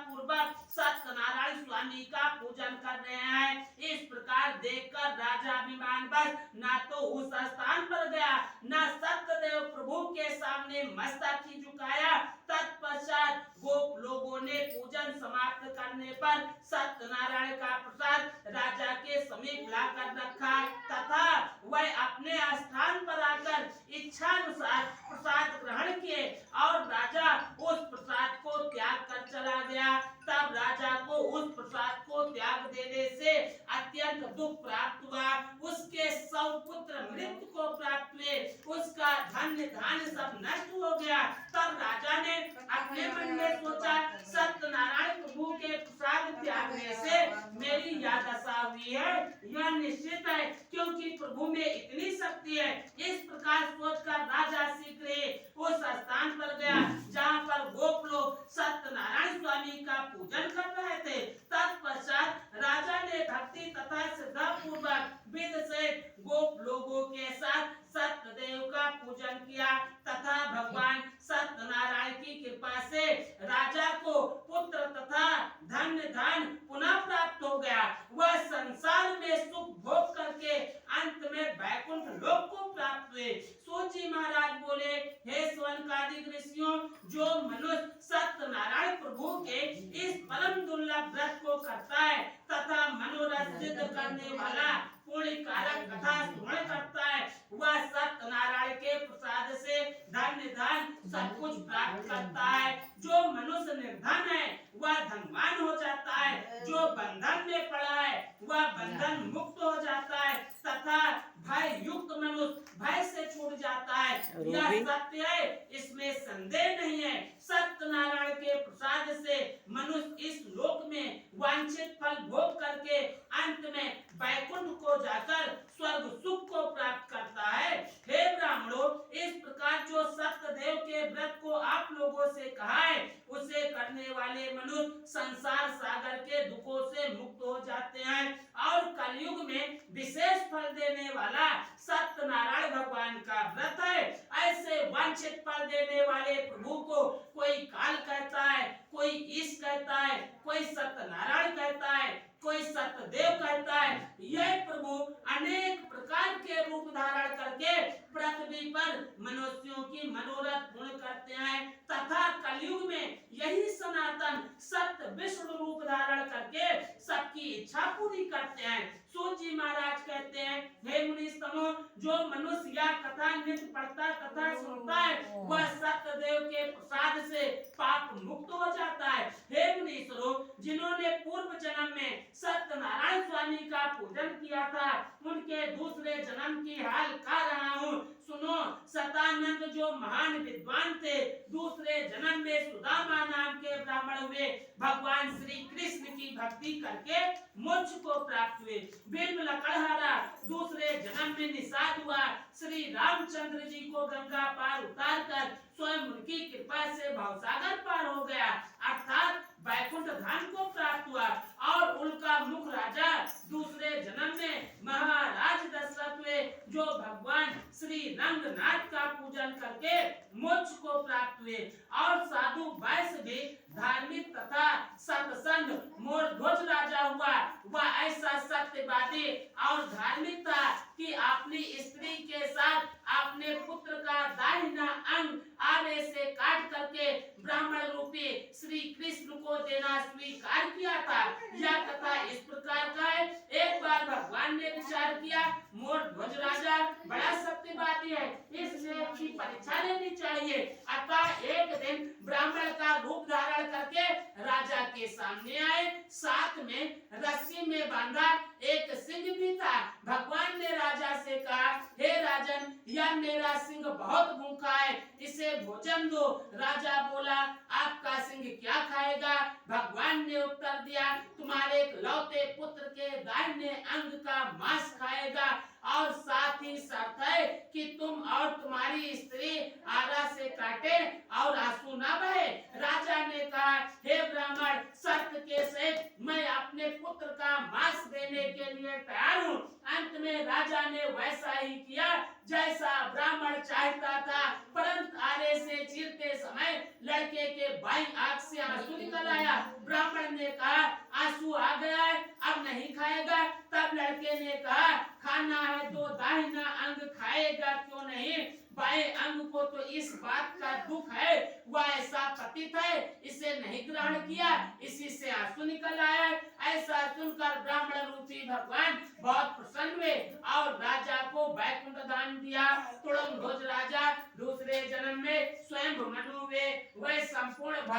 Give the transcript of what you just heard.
पूर्वक सत्यनारायण स्वामी का पूजन कर रहे हैं। इस प्रकार देखकर राजा अभिमानवश ना तो उस स्थान पर गया, ना सत्यदेव प्रभु के सामने मस्तक ही झुकाया। तत्पश्चात गोप लोगों ने पूजन समाप्त करने पर सत्यनारायण का प्रसाद राजा के समीप लाकर रखा तथा वह अपने स्थान पर आकर इच्छानुसार प्रसाद ग्रहण किए और राजा उस प्रसाद को त्याग कर चला गया। तब राजा को उस प्रसाद को त्याग देने से अत्यंत दुख प्राप्त हुआ। उसके 100 पुत्र मृत्यु को प्राप्त हुए, उसका धन्य धान्य सब नष्ट हो गया। तब राजा ने अपने मन में सोचा, सत्यनारायण प्रभु के प्रसाद त्यागने से मेरी यह दशा हुई है, यह निश्चित है, क्योंकि प्रभु में इतनी शक्ति है। इस प्रकार सोचकर राजा शीघ्र ही उस स्थान पर गया जहाँ पर गोप लोग सत्यनारायण स्वामी का पूजन कर रहे थे। तत्पश्चात राजा ने भक्ति तथा श्रद्धा पूर्वक विध से गोप लोगों के साथ सत्यदेव का पूजन किया तथा भगवान सत्यनारायण की कृपा से राजा को पुत्र तथा धन्य धन पुनः प्राप्त हो गया। वह संसार में सुख भोग करके अंत में वैकुंठ लोक को प्राप्त हुए। सोची महाराज बोले, हे स्वनकादिक ऋषियों, जो मनुष्य सत्यनारायण प्रभु के इस परम दुर्लभ व्रत को करता है तथा मनोरथ सिद्ध करने वाला पुण्य कारक कथा श्रवण करता है, वह सत्यनारायण के प्रसाद से धन्य धन सब कुछ प्राप्त करता है। जो मनुष्य निर्धन है वह धनवान हो जाता है, जो बंधन में पड़ा है वह बंधन मुक्त हो जाता है तथा भय युक्त मनुष्य भय से छूट जाता है। यह सत्य है, इसमें संदेह नहीं है। सत्यनारायण के प्रसाद से मनुष्य इस लोक में वांछित फल भोग करके अंत में वैकुंठ को जाकर स्वर्ग सुख को प्राप्त करता है। हे ब्राह्मणों, इस प्रकार जो सत्यदेव के व्रत को आप लोगों से कहा है, उसे करने वाले मनुष्य संसार सागर के दुखों से मुक्त हो जाते हैं और कलयुग में विशेष फल देने वाला सत्यनारायण भगवान का व्रत है। ऐसे वांछित फल देने वाले प्रभु को कोई काल कहता है, कोई ईश कहता है, कोई सत्यनारायण कहता है, कोई सत्यदेव कहता है। यह प्रभु अनेक प्रकार के रूप धारण करके पृथ्वी पर मनुष्यों की मनोरथ पूर्ण करते हैं तथा कलयुग में यही सनातन सत्य विष्णु रूप धारण करके सबकी इच्छा पूरी करते हैं। सूची महाराज कहते हैं, हे मुनीस्तमो, जो मनुष्य यह कथा नित्य पढ़ता तथा सुनता है वह सत्यदेव के प्रसाद से पाप मुक्त हो जाता है। हे मुनीश्वरों, जिन्होंने पूर्व जन्म में सत्यनारायण स्वामी का पूजन किया था, उनके दूसरे जन्म की हाल कह रहा हूँ, सुनो। सतानंद जो महान विद्वान थे, दूसरे जन्म में सुदामा नाम के ब्राह्मण हुए, भगवान श्री कृष्ण की भक्ति करके मोक्ष को प्राप्त हुए। बिल्व लकड़हारा दूसरे जन्म में निषाद हुआ, श्री रामचंद्र जी को गंगा पार उतार कर स्वयं उनकी कृपा से भवसागर पार हो गया, अर्थात वैकुंठ धाम को प्राप्त हुआ। और उनका मुख राजा दूसरे जन्म में महाराज दशरथ हुए, जो भगवान श्री रंगनाथ का पूजन करके मोक्ष को प्राप्त हुए। और साधु वैश्य भी धार्मिक तथा सत्संग मोरध्वज राजा हुआ। वह ऐसा सत्यवादी और धार्मिक था कि अपनी स्त्री के साथ अपने पुत्र का दाहिना अंग आरे से काट करके ब्राह्मण रूपी श्री कृष्ण को देना स्वीकार किया था। यह कथा इस प्रकार का है। एक बार भगवान ने विचार किया, मोरध्वज राजा बड़ा सत्यवादी है, इसलिए उसकी परीक्षा लेनी चाहिए। अतः एक दिन ब्राह्मण का रूप धारण करके राजा के सामने आए, साथ में रस्सी में बांधा एक सिंह भी था। भगवान ने राजा से कहा, हे राजन, यह मेरा सिंह बहुत भूखा है, इसे भोजन दो। राजा बोला, आपका सिंह क्या खाएगा? भगवान ने उत्तर दिया, तुम्हारे इकलौते पुत्र के दाहिने अंग का मांस खाएगा और साथ ही शर्त है कि तुम और तुम्हारी स्त्री आरा से काटे और आंसू न बहे। राजा ने कहा, हे ब्राह्मण, शर्त के सहित मैं अपने पुत्र का मांस देने के लिए तैयार हूँ। अंत में राजा ने वैसा ही किया जैसा ब्राह्मण चाहता था, परंतु आरे से चीरते समय लड़के के बाईं आंख से आंसू निकल आया। ब्राह्मण ने कहा आंसू आ गया है, अब नहीं खाएगा। तब लड़के ने कहा खाना है तो दाहिना अंग खाएगा क्यों नहीं। बाएं अंग को तो इस बात का दुख है, वह ऐसा पतित है, इसे नहीं ग्रहण किया, इसी से आंसू निकल आया। ऐसा सुनकर ब्राह्मण रूपी भगवान बहुत प्रसन्न हुए और राजा को वैकुंठ दान दिया। तुरंत ध्वज राजा दूसरे जन्म में स्वयं मनु हुए। वह संपूर्ण